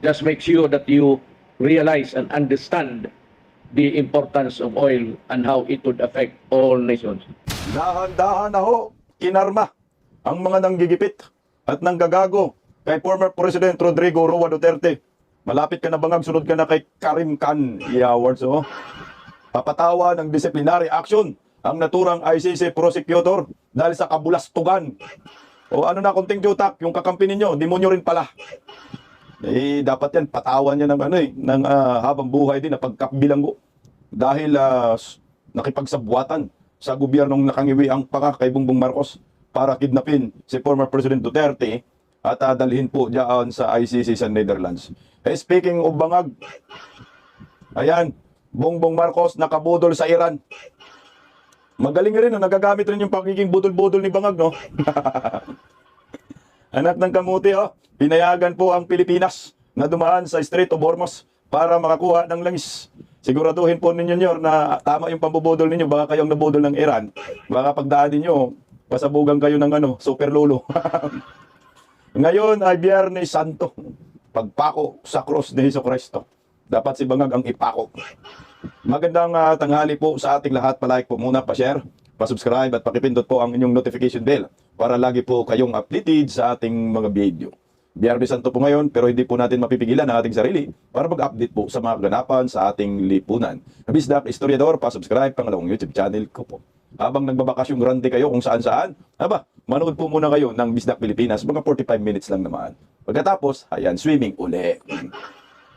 Just make sure that you realize and understand the importance of oil and how it would affect all nations. Dahan-dahan na ho, kinarma ang mga nanggigipit at nanggagago kay former President Rodrigo Roa Duterte. Malapit ka na bangag, sunod ka na kay Karim Khan i-awards. Papatawa ng disciplinary action ang naturang ICC prosecutor dahil sa kabulastugan. O ano na konting jutak, yung kakampi ninyo, demonyo rin pala. Dapat yan, patawan niya ng habang buhay din na pagkabilanggo. Dahil nakipagsabwatan sa gobyernong nakangiwi ang panga kay Bongbong Marcos para kidnapin si former President Duterte at dalhin po diyan sa ICC sa Netherlands. Speaking of bangag, ayan, Bongbong Marcos nakabudol sa Iran. Magaling rin, nagagamit rin yung pagiging budol-budol ni bangag, no? Anak ng kamuti, pinayagan po ang Pilipinas na dumaan sa Strait of Hormuz para makakuha ng langis. Siguraduhin po ninyo nyo na tama yung pambubudol ninyo, baka kayong nabudol ng Iran. Baka pagdaan ninyo, pasabugan kayo ng super lolo. Ngayon ay Biyernes Santo, pagpako sa cross ni Jesucristo. Dapat si bangag ang ipako. Magandang tanghali po sa ating lahat. Palike po muna, pa-share, pa-subscribe at pakipindot po ang inyong notification bell para lagi po kayong updated sa ating mga video. Biyernes Santo po ngayon, pero hindi po natin mapipigilan ang ating sarili para mag-update po sa mga ganapan sa ating lipunan. Bisdak Historiador, pa-subscribe pangalawang YouTube channel ko po. Habang nagbabakasyong grande kayo kung saan-saan, manood po muna kayo ng Bisdak Pilipinas, mga 45 minutes lang naman. Pagkatapos, ayan, swimming uli.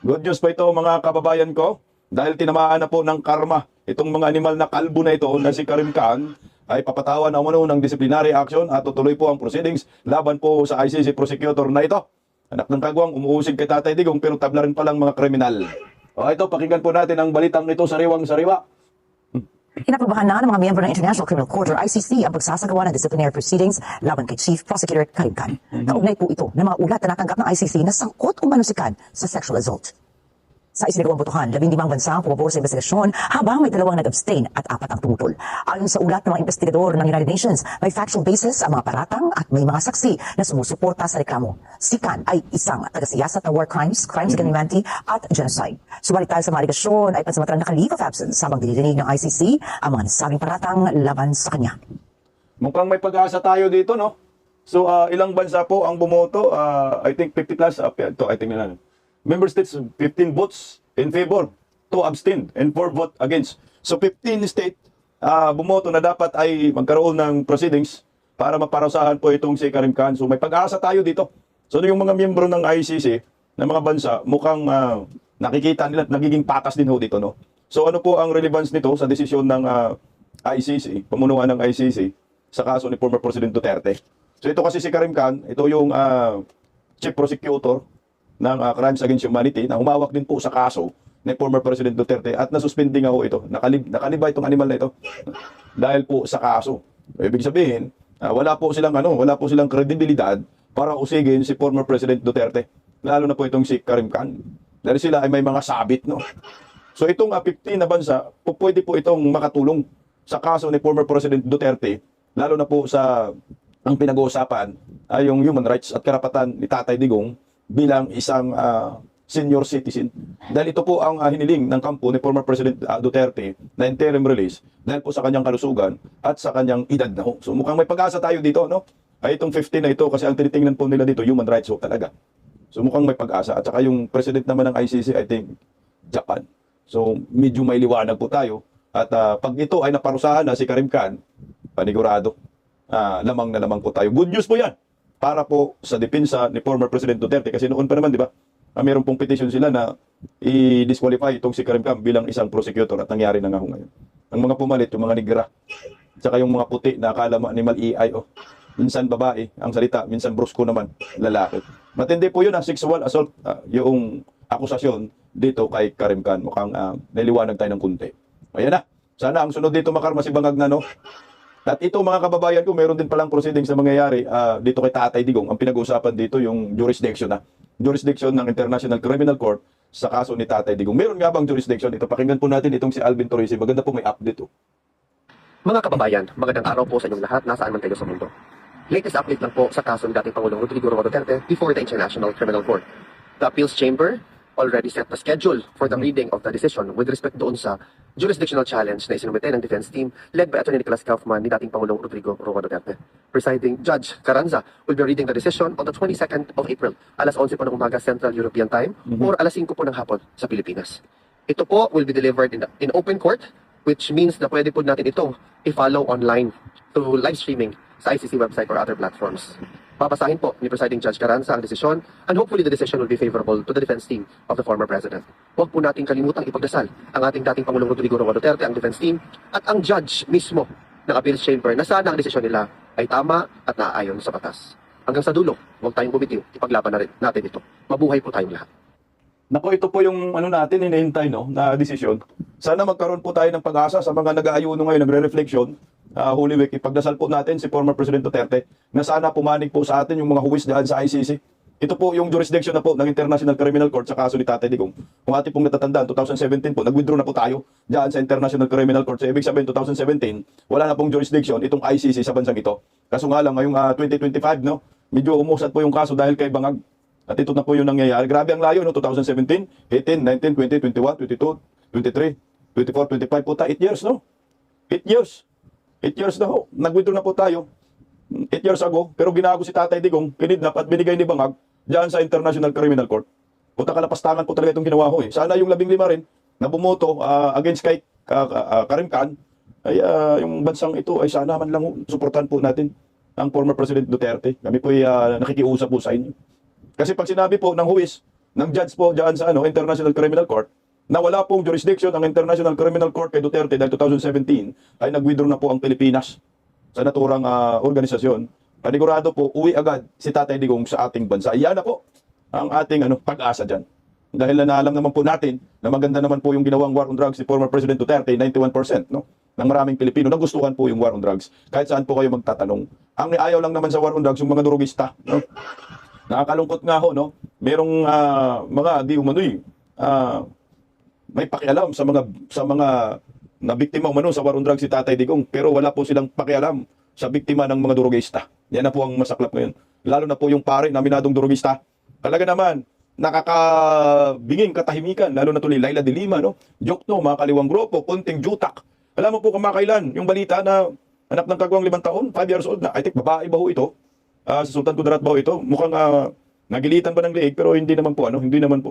Good news po ito mga kababayan ko, dahil tinamaan na po ng karma itong mga animal na kalbo na ito na si Karim Khan, ay papatawan na umano ng disciplinary action at tutuloy po ang proceedings laban po sa ICC prosecutor na ito. Anak ng kagwang, umuusig kay Tatay Digong pero tabla rin palang mga kriminal. Ito, pakinggan po natin ang balitang ito sariwang-sariwa. Inaprobahan na ng mga miyembro ng International Criminal Court or ICC ang pagsasagawa ng disciplinary proceedings laban kay Chief Prosecutor Karim Khan. Kaugnay po ito ng mga ulat na natanggap ng ICC na sangkot umano si Khan sa sexual assault. Sa isinagawang botohan, 15 bansa ang pumabor sa investigasyon habang may 2 nag-abstain at 4 ang tumutol. Ayon sa ulat ng mga investigador ng United Nations, may factual basis ang mga paratang at may mga saksi na sumusuporta sa reklamo. Si Khan ay isang tagasiyasat ng war crimes, crimes against humanity at genocide. Subalit tayo sa mga aligasyon ay pansamantalang naka-leave of absence habang dinidinig ng ICC ang mga nasabing paratang laban sa kanya. Mukhang may pag-asa tayo dito, no? So, ilang bansa po ang bumoto? I think 50 plus. I think na member states, 15 votes in favor, 2 abstain, and 4 vote against. So 15 state bumoto na dapat ay magkaroon ng proceedings para maparusahan po itong si Karim Khan. So may pag-asa tayo dito. So yung mga miyembro ng ICC, ng mga bansa, mukhang nakikita nila at nagiging patas din ho dito, no? So ano po ang relevance nito sa desisyon ng ICC, pamunuan ng ICC, sa kaso ni former President Duterte? So ito kasi si Karim Khan, ito yung chief prosecutor ng crimes against humanity na humawak din po sa kaso ni former President Duterte at nasuspending ako ito. Nakaliba itong animal na ito dahil po sa kaso. Ibig sabihin, wala po silang kredibilidad para usigin si former President Duterte. Lalo na po itong si Karim Khan. Dahil sila ay may mga sabit, no? So itong 15 na bansa, pwede po itong makatulong sa kaso ni former President Duterte, lalo na po sa ang pinag-uusapan ay yung human rights at karapatan ni Tatay Digong bilang isang senior citizen. Dahil ito po ang hiniling ng kampo ni former President Duterte na interim release dahil po sa kanyang kalusugan at sa kanyang edad na ho. So mukhang may pag-asa tayo dito, no? Ay itong 15 na ito kasi ang tinitingnan po nila dito, human rights ho talaga. So mukhang may pag-asa. At saka yung president naman ng ICC, I think, Japan. So medyo may liwanag po tayo. At pag ito ay naparusahan na si Karim Khan, panigurado, lamang na lamang po tayo. Good news po yan para po sa depensa ni former President Duterte. Kasi noon pa naman, di ba, mayroon pong petition sila na i-disqualify itong si Karim Khan bilang isang prosecutor at nangyari na nga ho ngayon. Ang mga pumalit, yung mga negra, saka yung mga puti na akala animal EI, minsan babae ang salita, minsan brusko naman, lalaki. Matindi po yun, sexual assault, yung akusasyon dito kay Karim Khan. Mukhang naliwanag tayo ng kunti. Ayan na, sana ang sunod dito makarma si Bangag na, no? At ito mga kababayan ko, meron din palang proceedings na mangyayari dito kay Tatay Digong. Ang pinag-uusapan dito yung jurisdiction jurisdiction ng International Criminal Court sa kaso ni Tatay Digong. Meron nga bang jurisdiction? Ito, pakinggan po natin itong si Alvin Torresi. Maganda po may update. Mga kababayan, magandang araw po sa inyong lahat nasaan man kayo sa mundo. Latest update lang po sa kaso ni dating Pangulong Rodrigo Roa Duterte before the International Criminal Court. The appeals chamber already set the schedule for the reading of the decision with respect doon sa jurisdictional challenge na isinumite ng defense team led by Atty. Nicolas Kaufman ni dating Pangulong Rodrigo Roa Duterte. Presiding Judge Carranza will be reading the decision on the 22nd of April, alas 11 po ng umaga Central European Time or alas 5 po ng hapon sa Pilipinas. Ito po will be delivered in open court, which means na pwede po natin ito i-follow online through live streaming sa ICC website or other platforms. Papasahin po ni Presiding Judge Carranza ang desisyon and hopefully the decision will be favorable to the defense team of the former president. Huwag po natin kalimutang ipagdasal ang ating dating Pangulong Rodrigo Roa Duterte, ang defense team, at ang judge mismo ng appeals chamber na sana ang desisyon nila ay tama at naaayon sa batas. Hanggang sa dulo, huwag tayong bumitiw, ipaglaban na rin natin ito. Mabuhay po tayong lahat. Nako, ito po yung ano natin, hinihintay, no, na desisyon. Sana magkaroon po tayo ng pag-asa sa mga nag-aayuno ngayon, nagre-reflection. Holy Week, ipagdasal po natin si former President Duterte na sana pumanig po sa atin yung mga huwis dyan sa ICC. Ito po yung jurisdiction na po ng International Criminal Court sa kaso ni Tatay Digong. Kung ating pong natatandaan, 2017 po, nag-withdraw na po tayo dyan sa International Criminal Court. So, ibig sabihin, 2017, wala na pong jurisdiction itong ICC sa bansang ito. Kaso nga lang, ngayong 2025, no, medyo umusad po yung kaso dahil kay Bangag. At ito na po yung nangyayari. Grabe ang layo, no? 2017, 18, 19, 20, 21, 22, 23, 24, 25 po tayo. 8 years, no? 8 years. 8 years na ho. Nag-withdraw na po tayo. 8 years ago. Pero ginago si Tatay Digong, kinidnap at binigay ni Bangag dyan sa International Criminal Court. Puta kalapastangan po talaga itong ginawa ho eh. Sana yung 15 rin na bumoto against kay Karim Khan, ay yung bansang ito ay sana man lang suportahan po natin ang former President Duterte. Kami po ay nakikiusap po sa inyo. Kasi pag sinabi po ng huwis, ng judge po dyan sa International Criminal Court, na wala pong jurisdiction ang International Criminal Court kay Duterte dahil 2017 ay nag-withdraw na po ang Pilipinas sa naturang organisasyon. Panigurado po, uwi agad si Tatay Digong sa ating bansa. Iyan na po ang ating pag-asa dyan. Dahil na alam naman po natin na maganda naman po yung ginawang war on drugs si former President Duterte, 91%, no? Ng maraming Pilipino nagustuhan po yung war on drugs. Kahit saan po kayo magtatanong. Ang ayaw lang naman sa war on drugs yung mga durugista. No? Nakakalungkot nga ho, no? Merong mga di umano'y may pakialam sa mga na biktima umano sa war on drugs si Tatay Digong, pero wala po silang pakialam sa biktima ng mga durugista. Yan na po ang masaklap ngayon. Lalo na po yung pare na minadong durugista. Talaga naman, nakakabinging katahimikan, lalo na tuloy Laila de Lima, no? Jokno, mga kaliwang grupo, konting jutak. Alam mo po kamakailan, yung balita na anak ng kagawang 5 taon, 5 years old na, I think babae ba ho ito? Sa Sultan Kudarat ba ho ito? Mukhang nagilitan pa ng liig pero hindi naman po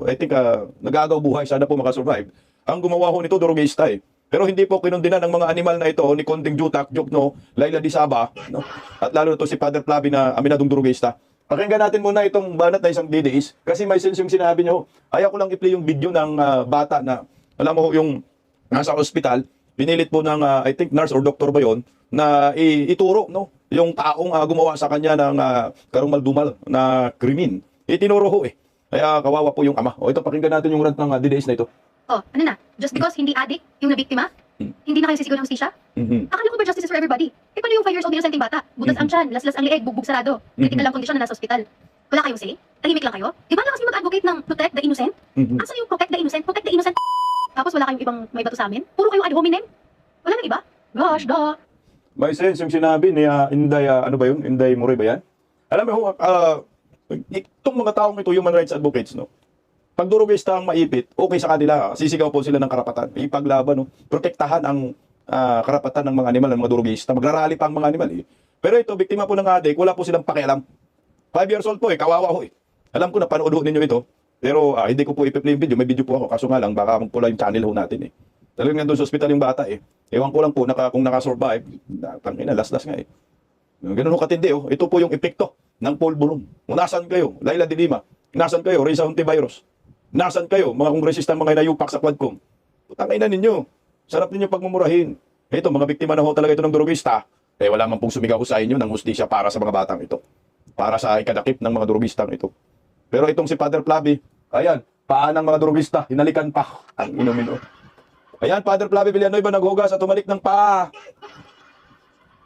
I think nagagaw buhay, sana po makasurvive. Ang gumawa ho nito durugista eh. Pero hindi po kinundinan ng mga animal na ito ni Konting Jutak, Jokno, Laila Di Saba, no? At lalo na to si Father Flavi na aminadong durugista. Pakinggan natin muna itong banat na isang DDS kasi may sense yung sinabi niyo. Ayaw ko lang i-play yung video ng bata na alam mo yung nasa ospital, pinilit po ng I think nurse or doctor ba yon na ituro, no? Yung taong gumawa sa kanya ng karumal-dumal na krimen. Itinuro ho eh. Kaya kawawa po yung ama. O ito, pakinggan natin yung rant ng DDS na ito. Oh, ano na? Just because hindi addict yung nabiktima? Hindi na kayo sisigaw ng hustisya? Akala ko ba justice is for everybody? Eh, paano yung 5 years old na innocent bata? Butas ang tiyan, laslas ang leeg, bugbog sarado. Critical lang kondisyon na nasa ospital. Wala kayong say? Tahimik lang kayo? Di ba lakas yung mag-advocate ng protect the innocent? Asa yung protect the innocent? Protect the innocent. Tapos wala kayong ibang may bato sa amin? Puro kayo ad hominem? Wala nang iba? Gosh, da. May sense yung sinabi ni Inday, ano ba yun? Inday Moray ba yan? Alam mo, itong mga taong ito, human rights advocates, no? Pag durugista ang maipit, okay sa kanila, sisigaw po sila ng karapatan. Ipaglaban, no? Protektahan ang karapatan ng mga animal, ng mga durugista. Magrarally pa ang mga animal, eh. Pero ito, biktima po ng adik, wala po silang pakialam. 5 years old po, kawawa ho, eh. Alam ko na panood ho ninyo ito. Pero hindi ko po ipi-play yung video. May video po ako. Kaso nga lang, baka magpula yung channel ho natin, eh. Talagang nandun sa ospital yung bata, eh. Ewan ko lang po kung nakasurvive. Tangina, laslas nga, eh. Ganun ho katindi, oh. Ito po yung epekto ng Paul Bulong. Nasaan kayo? Laila de Lima. Nasaan kayo? Reza Hontiveros. Nasaan kayo? Mga kongresista, mga inayupak sa Quadcom. Putangay na ninyo. Sarap ninyo pagmumurahin. Ito, mga biktima na ho talaga ito ng drogista. Wala man pong sumigaw sa inyo ng hustisya para sa mga batang ito. Para sa ikadakip ng mga drogistang ito. Pero itong si Father Flavi, ayan, paan ng mga drogista, hinalikan pa. Ang inumin, oh. Ayan, Father Flavi Villanueva naghugas at tumalik ng paa.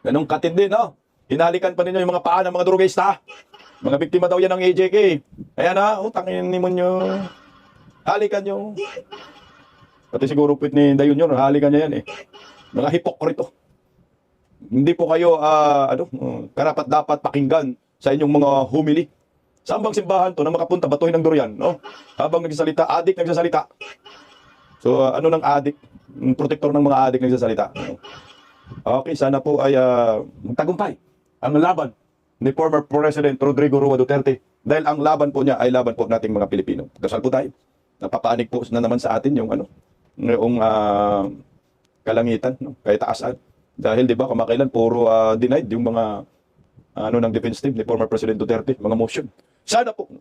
Ganong katindi, no? Hinalikan pa ninyo yung mga paa ng mga drogista. Mga biktima daw yan ng AJK. Ayan na, utangin ni mo nyo. Halikan nyo. Pati siguro pwit ni Dayon yun, halikan niya yan eh. Mga hipokrito. Hindi po kayo, karapat dapat pakinggan sa inyong mga humili. Saan bang simbahan to na makapunta batuhin ng durian, no? Habang nagsasalita, adik nagsasalita. So ano ng adik? Protektor ng mga adik nagsasalita. No? Okay, sana po ay magtagumpay ang laban ni former President Rodrigo Roa Duterte dahil ang laban po niya ay laban po nating mga Pilipino. Dasal po tayo. Napapaanig po na naman sa atin yung yung kalangitan, no? Kahit taasan. Dahil 'di ba kamakailan puro denied yung mga ng defense team ni former President Duterte, mga motion. Sana po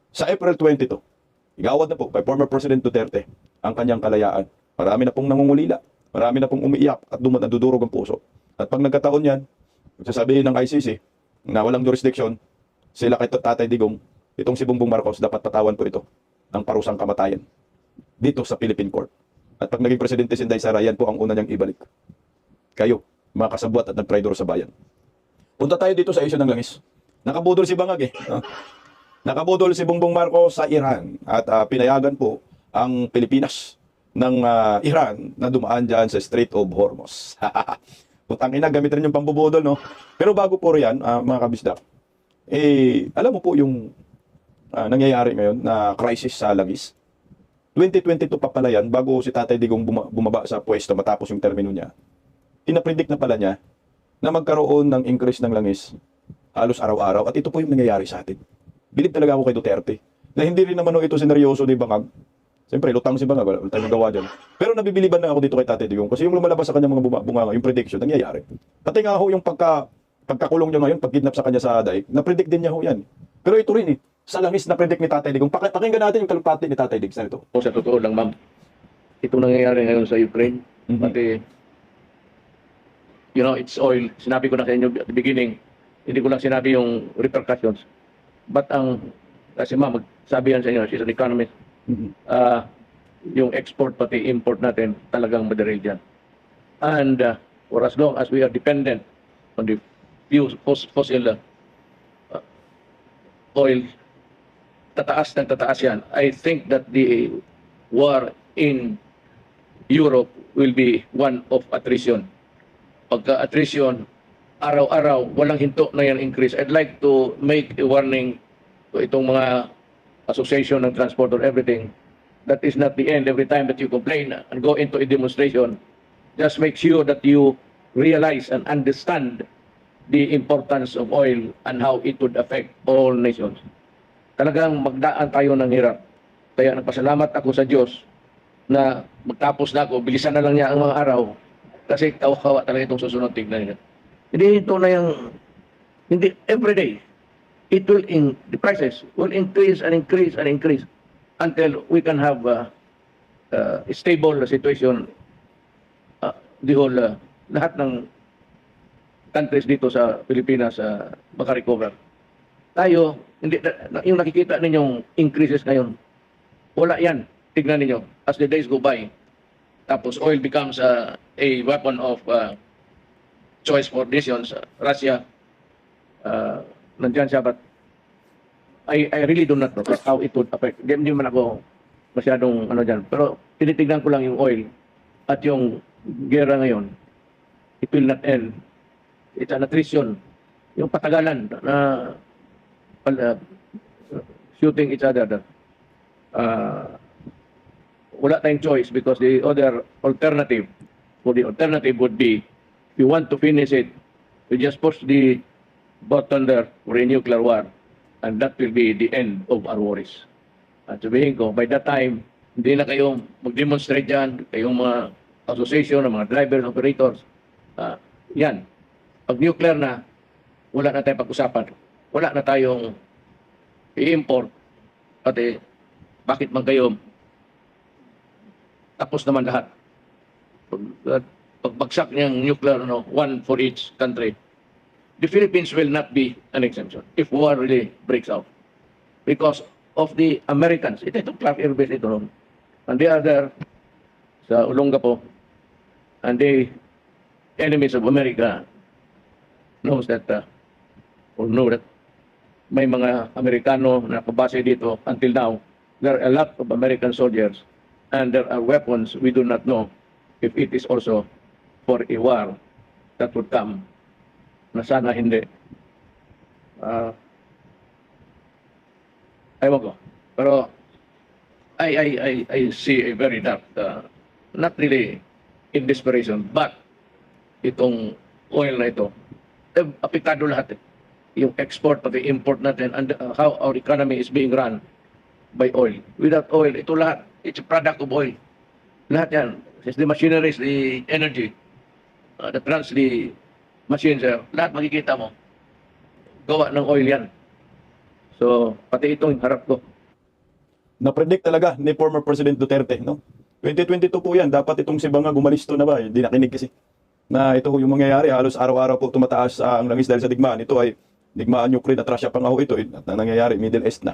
sa April 22, igawad na po kay former President Duterte ang kanyang kalayaan. Marami na pong nangungulila, marami na pong umiiyak at nadudurog ang puso. At pag nagkataon yan, sasabihin ng ICC na walang jurisdiction, sila kay Tatay Digong, itong si Bongbong Marcos, dapat patawan po ito ng parusang kamatayan dito sa Philippine Court. At pag naging presidente si Inday Sara, yan po ang una niyang ibalik. Kayo, mga kasabwat at nagtraidor sa bayan. Punta tayo dito sa issue ng langis. Nakabudol si Bangag eh. No? Nakabudol si Bongbong Marcos sa Iran at pinayagan po ang Pilipinas ng Iran na dumaan dyan sa Strait of Hormuz. Putang ina, gamit rin yung pambubudol, no? Pero bago po yan, mga kabisdak, alam mo po yung nangyayari ngayon na crisis sa langis. 2022 pa pala yan, bago si Tatay Digong bumaba sa pwesto matapos yung termino niya. Pinapredict na pala niya na magkaroon ng increase ng langis halos araw-araw. At ito po yung nangyayari sa atin. Bilib talaga ako kay Duterte na hindi rin naman ito sineryoso ni Bangag. Siyempre, lutang si Bangag, wala tayong magawa dyan. Pero nabibiliban na ako dito kay Tatay Digong kasi yung lumalabas sa kanyang mga bunga, yung prediction, nangyayari. Pati nga ho yung pagkakulong niya ngayon, pagkidnap sa kanya sa Aday, na-predict din niya ho yan. Pero ito rin sa langis na-predict ni Tatay Digong. Pakinggan natin yung kalupati ni Tatay Digong sa ito. O sa totoo lang, ma'am, itong nangyayari ngayon sa Ukraine, pati, it's oil. Sinabi ko na sa inyo at the beginning, hindi ko lang sinabi yung repercussions. But kasi ma'am, sabi yan sa inyo, she's an economist, yung export pati import natin talagang madaril dyan. And for as long as we are dependent on the fossil oil, tataas yan. I think that the war in Europe will be one of attrition. Pagka attrition, araw-araw, walang hinto na yan increase. I'd like to make a warning to itong mga association ng transport or everything. That is not the end. Every time that you complain and go into a demonstration, just make sure that you realize and understand the importance of oil and how it would affect all nations. Talagang magdaan tayo ng hirap. Kaya nagpasalamat ako sa Diyos na magtapos na ako, bilisan na lang niya ang mga araw kasi kawa-kawa talaga itong susunod, tignan niya. Hindi ito na yung, hindi, every day, the prices will increase and increase and increase until we can have a stable situation, the whole, lahat ng countries dito sa Pilipinas makarecover. Tayo, hindi, yung nakikita ninyong increases ngayon, wala yan. Tignan ninyo, as the days go by, tapos oil becomes a weapon of choice for nations. Russia, nandyan siya, but I really do not know how it would affect. Hindi man ako masyadong dyan. Pero tinitignan ko lang yung oil at yung gera ngayon, it will not end. It's an attrition. Yung patagalan na shooting each other. Wala tayong choice because the other alternative, would be, if you want to finish it, you just push the button there for a nuclear war, and that will be the end of our worries. At sabihin ko, by that time, hindi na kayo mag-demonstrate dyan, kayong mga association, mga drivers, operators. Yan. Pag nuclear na, wala na tayong pag-usapan. Wala na tayong i-import. Pati, bakit man kayo tapos naman lahat. Pagbagsak niyang nuclear, one for each country, the Philippines will not be an exemption if war really breaks out. Because of the Americans, itong Clark Air Base ito, and they are there sa Olongapo, and the enemies of America knows that, or know that may mga Amerikano na nakabase dito until now. There are a lot of American soldiers and there are weapons we do not know if it is also for a war that would come na sana hindi. Ewan ko. Pero I see a very dark, not really in desperation, but itong oil na ito, apektado lahat. Yung export, pati import natin, and how our economy is being run by oil. Without oil, ito lahat, it's a product of oil. Lahat yan. It's the machineries, the energy, that runs the machines, lahat makikita mo, gawa ng oil yan. So, pati itong harap ko. Na-predict talaga ni former President Duterte, no? 2022 po yan, dapat itong si Bangag umalisto na ba? Hindi nakinig kasi. Na ito yung mangyayari, halos araw-araw po tumataas ang langis dahil sa digmaan. Ito ay digmaan Ukraine at Russia pa nga ho ito. At nangyayari, Middle East na.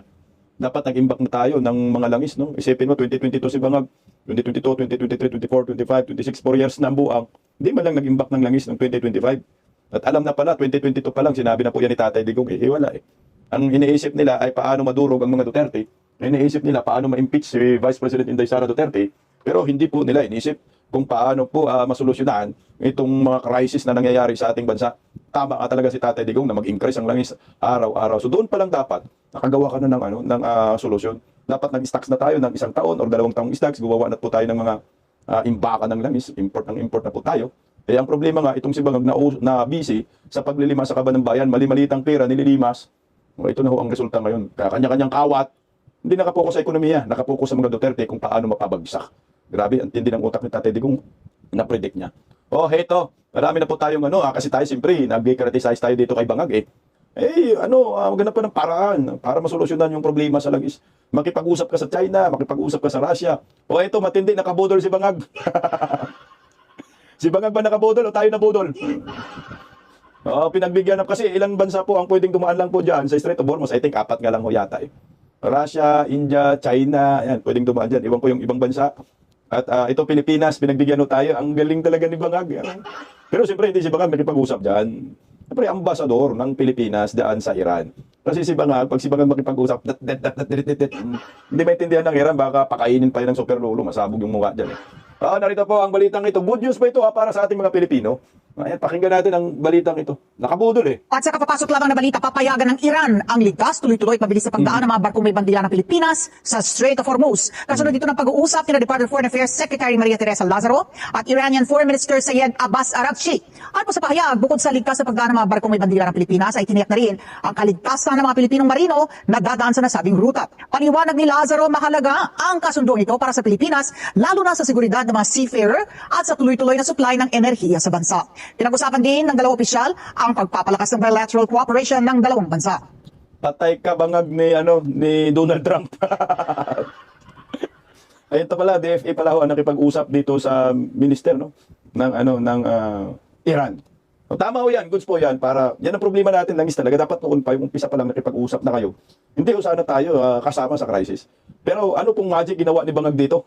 Dapat nag-imbak na tayo ng mga langis, no? Isipin mo, 2022 si Bangag, 2022, 2023, 24, 25, 26, 4 years na ang buang. Hindi man lang nag-imbak ng langis ng 2025. At alam na pala, 2022 pa lang, sinabi na po yan ni Tatay Digong, wala eh. Ang iniisip nila ay paano madurog ang mga Duterte. Iniisip nila paano ma-impeach si Vice President Inday Sara Duterte. Pero hindi po nila iniisip kung paano po masolusyonan itong mga crisis na nangyayari sa ating bansa. Tama ka talaga si Tatay Digong na mag-increase ang langis araw-araw. So doon pa lang dapat nakagawa ka na ng solusyon. Dapat nag-stocks na tayo ng 1 taon or 2 taong stocks. Gumawa na po tayo ng mga imbaka ng langis. Import na po tayo. Eh ang problema nga, itong si Bangag na busy sa paglilimas sa kaban ng bayan, mali-malitang pera, nililimas. Ito na ho ang resulta ngayon. Kanya-kanyang kawat. Hindi nakapokus sa ekonomiya, nakapokus sa mga Duterte kung paano mapabagsak. Grabe, ang tindi ng utak ni Tatay Digong na-predict niya. Oh, heto, marami na po tayong kasi tayo siyempre, nag-criticize tayo dito kay Bangag maghanap pa ng paraan para masolusyonan yung problema sa langis. Makipag-usap ka sa China, makipag-usap ka sa Russia. O ito, matindi, nakabudol si Bangag. Si Bangag ba nakabudol o tayo nabudol? Pinagbigyan kasi ilang bansa po ang pwedeng dumaan lang po dyan sa Strait of Hormuz. I think 4 nga lang ho yata eh. Russia, India, China, yan, pwedeng dumaan dyan. Iwan ko yung ibang bansa. At ito Pilipinas, pinagbigyan ho tayo. Ang galing talaga ni Bangag. Pero siyempre hindi si Bangag makipag-usap dyan. Siyempre ambasador ng Pilipinas dyan sa Iran. Kasi si Bangag, pag si Bangag makipag-usap, hindi maintindihan ng Iran, baka pakainin pa yun ng super lolo, masabog yung mukha dyan. Narito po ang balitang ito. Good news pa ito para sa ating mga Pilipino. Ayan, pakinggan natin ang balitang ito. Nakabudol eh. At sa kapapasok lamang na balita, papayagan ng Iran ang ligtas, tuloy-tuloy at mabilis sa pagdaan ng mga barkong may bandila ng Pilipinas sa Strait of Hormuz. Kasunod dito ng pag-uusap ni Department of Foreign Affairs Secretary Maria Teresa Lazaro at Iranian Foreign Minister Sayed Abbas Araghchi. At po sa pahayag, bukod sa ligtas sa pagdaan ng mga barkong may bandila ng Pilipinas, ay tiniyak na rin ang kaligtasan ng mga Pilipinong marino na dadaan sa nasabing ruta. Paniwanag ni Lazaro, mahalaga ang kasundong ito para sa Pilipinas, lalo na sa seguridad ng mga seafarer at sa tuloy-tuloy na supply ng enerhiya sa bansa. Pinag-usapan din ng dalawang opisyal ang pagpapalakas ng bilateral cooperation ng dalawang bansa. Patay ka Bangag ni Donald Trump. Ayun pala, DFA pala ho ang nakipag-usap dito sa minister ng Iran. Tama ho yan, goods po yan. Yan ang problema natin, langis talaga. Dapat noon pa, yung umpisa pa lang nakipag-usap na kayo. Hindi ho sana tayo kasama sa crisis. Pero ano pong magic ginawa ni Bangag dito?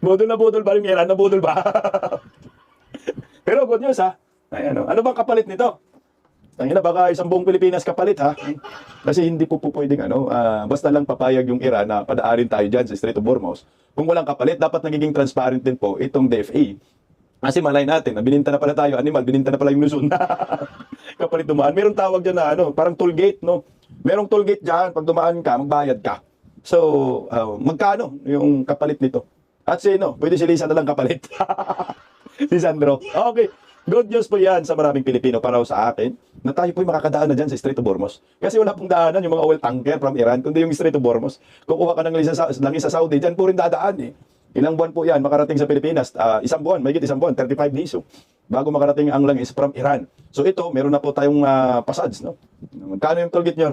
Budol na budol ba rin Iran? Nabudol ba? Pero good news Ayan, ano bang kapalit nito? Tangina, baka isang buong Pilipinas kapalit Kasi hindi po pwedeng basta lang papayag yung Iran na padaarin tayo dyan sa Strait of Hormuz. Kung walang kapalit, dapat nagiging transparent din po itong DFA. Kasi malay natin, bininta na pala tayo, animal, bininta na pala yung Luzon. Kapalit dumaan. Meron tawag dyan na parang toll gate, no? Merong toll gate dyan, pag dumaan ka, magbayad ka. So, magkano yung kapalit nito? At sino? Pwede si Lisa na lang kapalit. Si Sandro. Okay. Good news po yan sa maraming Pilipino para sa akin na tayo po'y makakadaan na dyan sa Strait of Hormuz. Kasi wala pong daanan yung mga oil tanker from Iran, kundi yung Strait of Hormuz. Kukuha ka ng langis sa Saudi, dyan po rin dadaan eh. Ilang buwan po yan makarating sa Pilipinas? Isang buwan, mahigit isang buwan, 35 days. Bago makarating ang langis from Iran. So ito, meron na po tayong passage. No? Magkano yung tollgate nyo?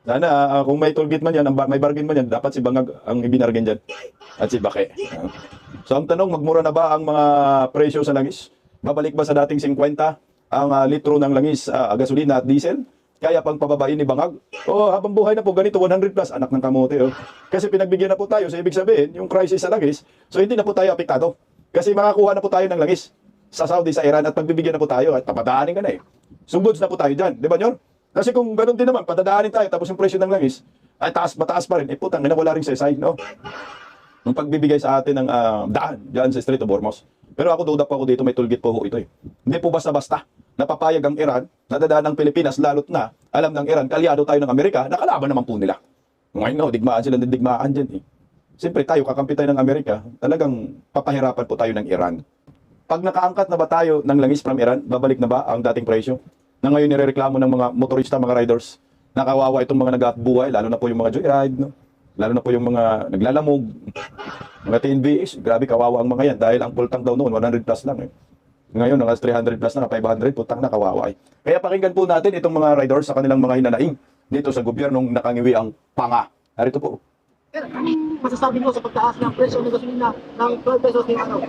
Sana kung may tollgate man yan, may bargain man yan, dapat si Bangag ang ibinargain dyan. At si Bake. So ang tanong, magmura na ba ang mga presyo sa langis? Babalik ba sa dating 50 ang litro ng langis, gasolina at diesel? Kaya pang pababain ni Bangag? Habang buhay na po, ganito 100 plus, anak ng kamote. Kasi pinagbigyan na po tayo, so ibig sabihin, yung crisis sa langis, so hindi na po tayo apektado. Kasi makakuha na po tayo ng langis sa Saudi, sa Iran, at pagbibigyan na po tayo, at papadaanin ka na eh. So goods na po tayo dyan, di ba nyor? Kasi kung ganun din naman, padadaanin tayo, tapos yung presyo ng langis, ay mataas pa rin, putang, wala rin sesay, no? Yung pagbibigay sa atin ng daan dyan sa Strait of Hormuz. Pero ako, duda po ako dito, may tollgate po ito eh. Hindi po basta-basta napapayag ang Iran, nadadaan ng Pilipinas, lalo't na alam ng Iran, kalyado tayo ng Amerika, nakalaban naman po nila. Ngayon, digmaan sila ng digmaan dyan eh. Siyempre tayo, kakampi tayo ng Amerika, talagang papahirapan po tayo ng Iran. Pag nakaangkat na ba tayo ng langis from Iran, babalik na ba ang dating presyo? Na ngayon nirereklamo ng mga motorista, mga riders, nakawawa itong mga nag-buhay, lalo na po yung mga joyride, no? Lalo na po yung mga naglalamog, mga TNVH, grabe kawawa ang mga yan dahil ang full tank daw noon 100 plus lang eh. Ngayon, naka 300 plus na, 500, putang na kawawa eh. Kaya pakinggan po natin itong mga riders sa kanilang mga hinanaing dito sa gobyernong nakangiwi ang panga. Narito po. Sir, anong masasabi mo sa pagtaas ng presyo ng gasolina ng 12 pesos ng araw?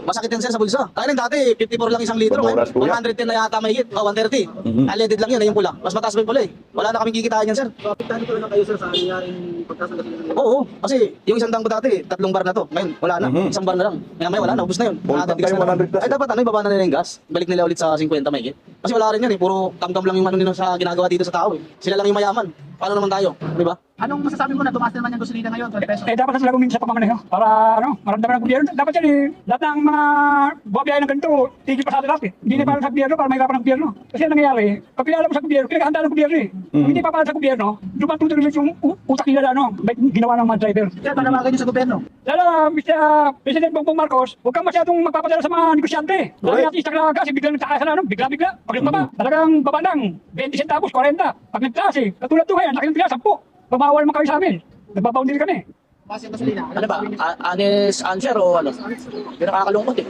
Masakit yan sir sa bulsa. Kaya dati, 54 lang isang litro. Oras po yan. 110 na yata may hit. O, 130. Unleaded lang yan, yung pula. Mas mataas pa yung pula eh. Wala na kaming kikitaan yan sir. So, apektahan ko lang kayo sir sa nangyaring pagtaas ng gasolina. Oo, kasi yung isang dang ko dati, 3 bar na to. Ngayon, wala na. Isang bar na lang. Ngayon, wala na. Ubus na yun. Full tank Nakakatigas tayo, na lang. 100 plus. Ay, dapat ano, ibaba na nila yung gas. Balik nila ulit sa 50 may hit. Kasi wala rin yan eh. Puro kam-kam lang yung ano nila sa ginagawa dito sa tao eh. Sila lang yung mayaman. Paano naman tayo? Di ba? Anong masasabi mo na tumaas naman yung gasolina ngayon, 12 pesos? Dapat na sila gumingin sa pamamaneho para maramdaman ng gobyerno. Dapat yan lahat ng mga buwabiyahe ng ganito, tigil pa sa lahat Hindi na para sa gobyerno, para mahirapan ng gobyerno. Kasi ang nangyayari, pag pinala mo sa gobyerno, pinagahanda ng gobyerno Kung hindi pa para sa gobyerno, dumatutuloy yung utak nila may ginawa ng mga driver. Sir, panawagan niyo sa gobyerno. Lalo, Mr. President Bongbong Marcos, huwag kang masyadong magpapadala sa mga negosyante. Lagi natin istak na gas, biglang nagtakas na, bigla-bigla. Pag nagpapa, talagang baba lang, 20 centavos, 40. Pag nagtakas katulad ito ngayon, laki ng bigla, 10. Babawal naman kami sa amin. Nagbaboundary kami. Tumaas yung gasolina. Ano ba? Honest answer o ano? Yung nakakalungkot eh.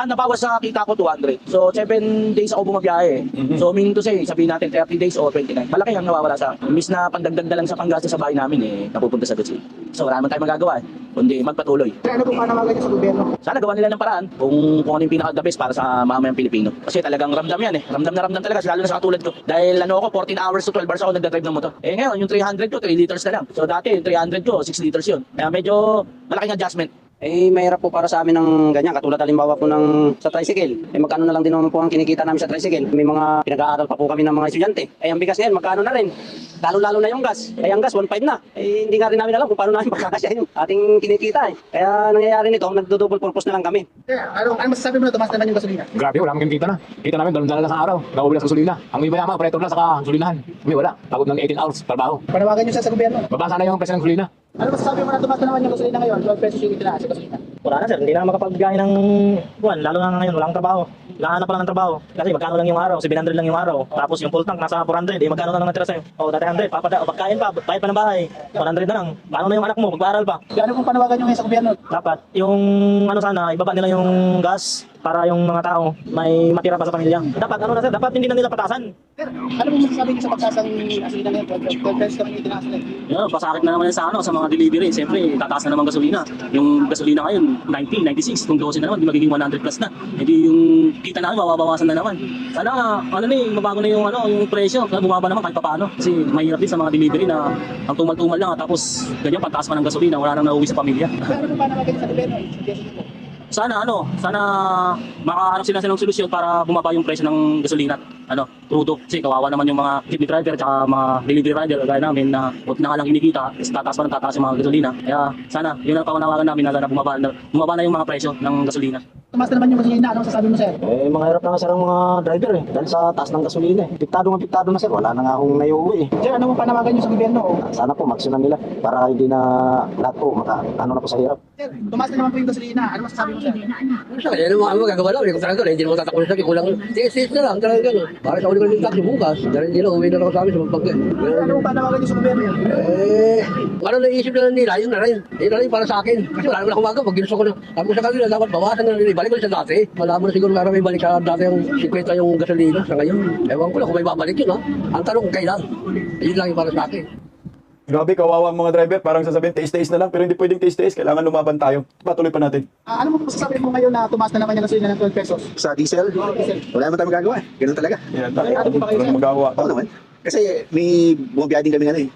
Nabawas sa kita ko 200. So 7 days ako bumabiyahe. So meaning to say, sabihin natin 30 days o 29. Malaki ang nawawala sa akin. Imbis na pandagdag na lang sa panggastos sa bahay namin napupunta sa gasolina. So wala naman tayong magagawa kundi magpatuloy. Sir, ano pong panawagan niyo sa gobyerno? Sana gawa nila ng paraan kung ano yung pinaka-the best para sa mamayang Pilipino. Kasi talagang ramdam yan Ramdam na ramdam talaga, lalo na sa katulad ko. Dahil ako, 14 hours to 12 hours ako nagdadrive ng motor. Ngayon, yung 300 ko, 3 liters na lang. So dati, yung 300 ko, 6 liters yun. Kaya medyo malaking adjustment. Mahirap po para sa amin ng ganyan. Katulad halimbawa po sa tricycle. Magkano na lang din naman po ang kinikita namin sa tricycle. May mga pinag-aaral pa po kami ng mga estudyante. Ang bigas ngayon, magkano na rin. Lalo-lalo na yung gas. Ang gas, 1.5 na. Hindi nga rin namin alam kung paano namin pagkakasya yung ating kinikita Kaya nangyayari nito, nagdo-double purpose na lang kami. Sir, ano masasabi mo na tumaas naman yung gasolina? Grabe, wala kang kita na. Kita namin, dalon-dalon na sa araw. Nauulas gasolina. Ang iba naman, operator na saka gasolinahan. Kami wala. Pagod ng 18 hours, trabaho. Panawagan niyo sa gobyerno. Babasa na yung presyo ng gasolina. Ano masasabi mo na tumaas naman yung gasolina ngayon, 12 pesos yung itinaas sa gasolina? Wala na sir, hindi na makapagbiyahe ng buwan. Lalo na ngayon, walang trabaho. Lahanap pa lang ng trabaho. Kasi magkano lang yung araw, 700 lang yung araw. Tapos yung full tank nasa 400, magkano na lang natira sa'yo? Dati 100, pagkain pa, bayad pa ng bahay. 100 na lang. Paano na yung anak mo, mag-aaral pa? Ano pong panawagan niyo ngayon sa gobyerno? Dapat, yung sana, ibaba nila yung gas para yung mga tao may matira pa sa pamilya. Dapat, sir, dapat hindi na nila patasan. Sir, ano pong masasabi niyo sa pagtaas ng gasolina ngayon, 12 pesos naman yung itinaas nila? Pasakit na naman sa mga delivery. Siyempre, tataas na naman gasolina. Yung gasolina ngayon, 90, 96. Kung 12 na naman, di magiging 100 plus na. Hindi yung kita namin, mababawasan na naman. Sana, mabago na yung presyo. Sana bumaba naman kahit paano. Kasi mahirap din sa mga delivery na ang tumal-tumal lang. Tapos, ganyan, pagtaas pa ng gasolina, wala nang nauwi sa pamilya. Sir, ano pong panawagan niyo sa gobyerno? Sana makahanap sila ng solusyon para bumaba yung presyo ng gasolina. Crudo. Kasi kawawa naman yung mga jeepney driver at mga delivery rider gaya namin na buti na nga lang kinikita, tataas yung mga gasolina. Kaya sana, yun ang panawagan namin na sana bumaba na yung mga presyo ng gasolina. Tumaas na naman yung gasolina, ano masasabi mo sir? Mahirap na nga sir ang mga driver Dahil sa taas ng gasolina Piktado na sir, wala na nga akong naiuwi Sir, ano pong panawagan niyo sa gobyerno? Sana po, maksyonan nila para hindi na lahat po na po sa hirap. Sir, tumaas na naman po yung gasolina, ano masasabi mo sir? Sa kanya, ano mo gagawa lang, kung talaga, hindi mo tatakbo sa akin, kulang, tiis na lang, talaga gano'n. Para sa uli ko ng taxi bukas, dahil hindi lang, uwi na lang ako sa amin sa magpagyan. Ano pong panawagan niyo sa gobyerno? Ano naisip na nila, yun na rin. Yun na rin para sa akin. Kasi wala naman akong magawa, pag ginusto ko na, sabi ko sa kanila, dapat bawasan na nila, ibalik ko sa dati. Wala mo na siguro para may balik sa dati yung 50 yung gasolina sa ngayon. Ewan ko lang kung may babalik yun, Ang tanong kung kailan. Yun lang yung para sa akin. Grabe, kawawa ang mga driver. Parang sasabihin, taste-taste na lang. Pero hindi pwedeng taste-taste. Kailangan lumaban tayo. Patuloy pa natin. Ano mo masasabi mo ngayon na tumaas na naman yung gasolina ng 12 pesos? Sa diesel, wala naman tayo magagawa. Ganun talaga. Yan, walang magawa. Oo naman. Kasi may bumabiyahe din kami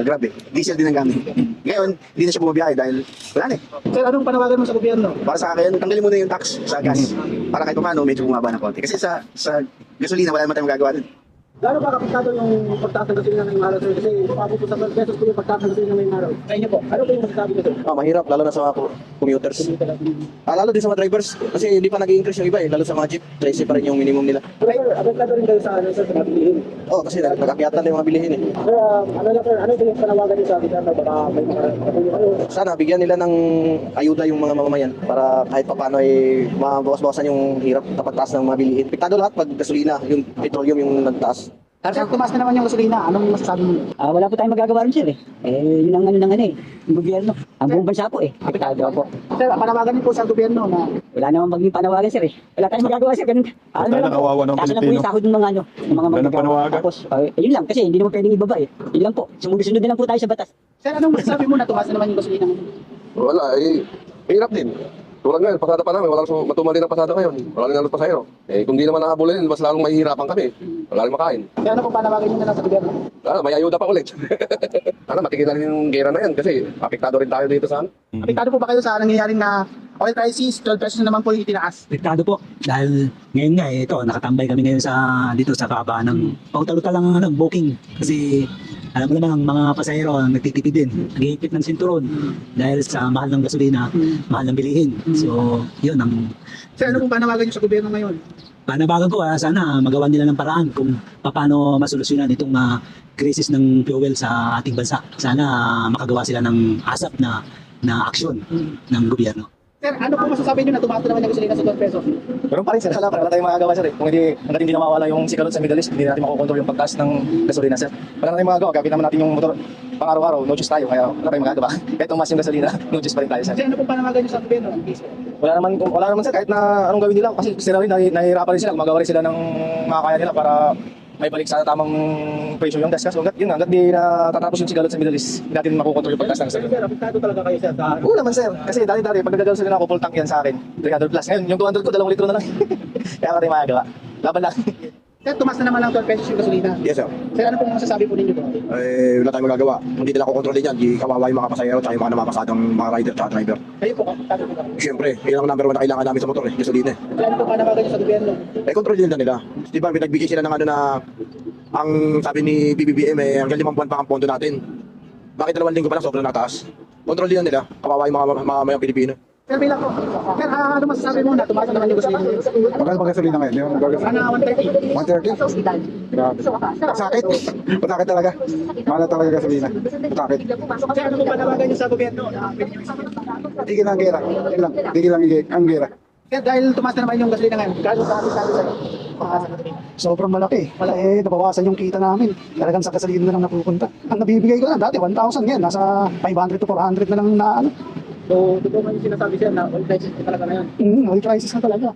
grabe. Diesel din ang gamit. Ngayon, hindi na siya bumabiyahe dahil wala na Sir, anong panawagan mo sa gobyerno? Para sa akin, tanggalin mo na yung tax sa gas. Para kahit paano, medyo bumaba ng konti. Kasi sa gasolina, wala naman tayong magagawa dun. Lalo ba kapitado yung pagtaas ng gasolina ngayong araw, sir? Kasi umabot po sa 12 pesos po yung pagtaas ng gasolina ngayong araw. Sa inyo po, ano po yung masasabi ko, sir? Mahirap, lalo na sa mga commuters. Lalo din sa mga drivers, kasi hindi pa nag-i-increase yung iba eh. Lalo sa mga jeep, 13 pa rin yung minimum nila. Sir, apektado rin kayo sa ano, sir, sa mga bilihin. Oo, kasi nag-akyatan na yung mga bilihin eh. Sir, ano na, sir, ano yung panawagan niyo sa akin? Baka may mga katulong kayo. Sana bigyan nila ng ayuda yung mga mamamayan para kahit paano ay mabawas-bawasan yung hirap na pagtaas ng mga bilihin. Apektado lahat pag gasolina, yung petroleum yung nagtaas. Sir, tumaas na naman yung gasolina. Anong masasabi mo? Wala po tayong magagawa rin sir eh. Yun ang ano eh, yung gobyerno. Ang buong bansa po eh, apektado po. Sir, panawagan niyo po sa gobyerno na Wala namang maging panawagan sir eh. Wala tayong magagawa sir, ganun. Tayo nakawawa ng Taas na po Pilipino. yung sahod ng mga ano, ng mga Ganun manggagawa. panawagan. Tapos, yun lang kasi hindi naman pwedeng ibaba eh. Yun lang po, sumunod-sunod na lang po tayo sa batas. Sir, anong masasabi mo na tumaas na naman yung gasolina ngayon? Wala, hirap din. Tulad ngayon, pasada pa namin, walang matumal din ang pasada ngayon. Wala rin ang pasahero. Kung di naman nakabulin, mas lalong mahihirapan kami. Wala rin makain. Sir, ano po panawagan niyo na lang sa gobyerno? May ayuda pa ulit. Sana matigil na rin yung gera na yan kasi apektado rin tayo dito sa ano. Apektado po ba kayo sa nangyayaring na oil crisis, 12 pesos na naman po yung itinaas? Apektado po dahil ngayon nga ito nakatambay kami ngayon dito sa kahabaan ng pautal-utal lang ng booking kasi alam mo naman ang mga pasahero ang nagtitipid din, nag-iipit ng sinturon dahil sa mahal ng gasolina, mahal ng bilihin. So, yun ang Sir, ano pong panawagan niyo sa gobyerno ngayon? panabagan ko. Sana magawa nila ng paraan kung paano masolusyonan itong krisis ng fuel sa ating bansa. Sana makagawa sila ng asap na aksyon ng gobyerno. Sir, ano po masasabi niyo na tumaas na naman yung gasolina sa 12 pesos? Meron pa rin sir, wala tayong magagawa sir eh. Kung hanggang hindi na mawala yung sigalot sa Middle East, hindi natin makokontrol yung pagtaas ng gasolina sir. Wala na tayong magagawa, gagawin naman natin yung motor pang-araw-araw, no choice tayo, kaya wala tayong magagawa. Kahit tumaas yung gasolina, no choice pa rin tayo sir. Sir, ano pong panawagan niyo sa gobyerno? Wala naman sir, kahit na anong gawin nila, kasi sila rin, nahihirapan rin sila, gumagawa rin sila ng makakaya nila para may balik sa tamang presyo yung gas. So hanggat di natatapos yung sigalot sa Middle East, hindi natin makukontrol yung pagtaas ng gasolina. Sir, apektado talaga kayo sir sa Oo naman sir, kasi dati pag nagagawa sila na ako full tank yan sa akin, 300 plus. Ngayon, yung 200 ko, 2 litro na lang. Kaya wala tayong magagawa. Laban lang. Sir, tumaas na naman ng 12 pesos yung gasolina. Yes sir. Sir, ano pong masasabi po ninyo po? Wala tayong magagawa. Hindi nila kukontrolin yan. Di kawawa yung mga pasahero at yung mga namapasadang mga rider at driver. Kayo po, apektado po kayo. Siyempre, yun ang number 1 na kailangan namin sa motor eh, gasolina eh. Sir, ano pong panawagan niyo sa gobyerno? Kontrolin nila. Di ba, pinagbigay sila ng ano na ang sabi ni BBBM eh, hanggang 5 buwan pa ang pondo natin. Bakit 2 linggo pa lang sobrang nataas? Kontrolin nila. Kawawa yung mga mamayang Pilipino. Sir, bilang po. Sir, ano masasabi mo na tumaas na naman yung gasolina? Magkano ba gasolina ngayon? Yung Sana 130. 130? Grabe. Sakit. Masakit talaga. Mahal talaga gasolina. Sakit. Sir, ano pong panawagan niyo sa gobyerno? Pwede niyo isabi? Tigil ang gera. Tigil ang gera. Sir, dahil tumaas na naman yung gasolina ngayon, gano'n sa ating sabi sa'yo? Sobrang malaki. Nabawasan yung kita namin. Talagang sa gasolina na lang napupunta. Ang nabibigay ko lang dati, 1,000 yan. Nasa 500 to 400 na lang na ano. So, totoo man yung sinasabi sir na oil crisis na talaga ngayon. Oil crisis na talaga.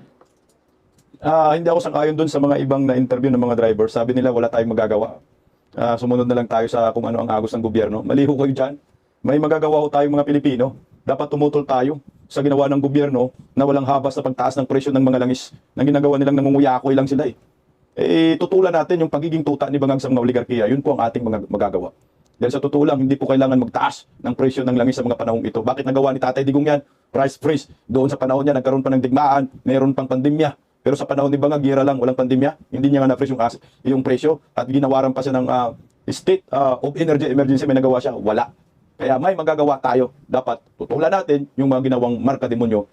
Hindi ako sang-ayon dun sa mga ibang na-interview ng mga driver. Sabi nila wala tayong magagawa. Sumunod na lang tayo sa kung ano ang agos ng gobyerno. Mali ho kayo dyan. May magagawa ho tayong mga Pilipino. Dapat tumutol tayo sa ginawa ng gobyerno na walang habas na pagtaas ng presyo ng mga langis na ginagawa nilang nangunguyakoy lang sila eh. Tutulan natin yung pagiging tuta ni Bangang sa mga oligarkiya. Yun po ang ating mga magagawa. Dahil sa totoo lang, hindi po kailangan magtaas ng presyo ng langis sa mga panahong ito. Bakit nagawa ni Tatay Digong yan? Price freeze. Doon sa panahon niya, nagkaroon pa ng digmaan, mayroon pang pandemya. Pero sa panahon ni Bangang, gira lang, walang pandemya. Hindi niya nga na-freeze yung presyo at ginawaran pa siya ng state of energy emergency. May nagawa siya? Wala. Kaya may magagawa tayo. Dapat tutulan natin yung mga ginawang marka demonyo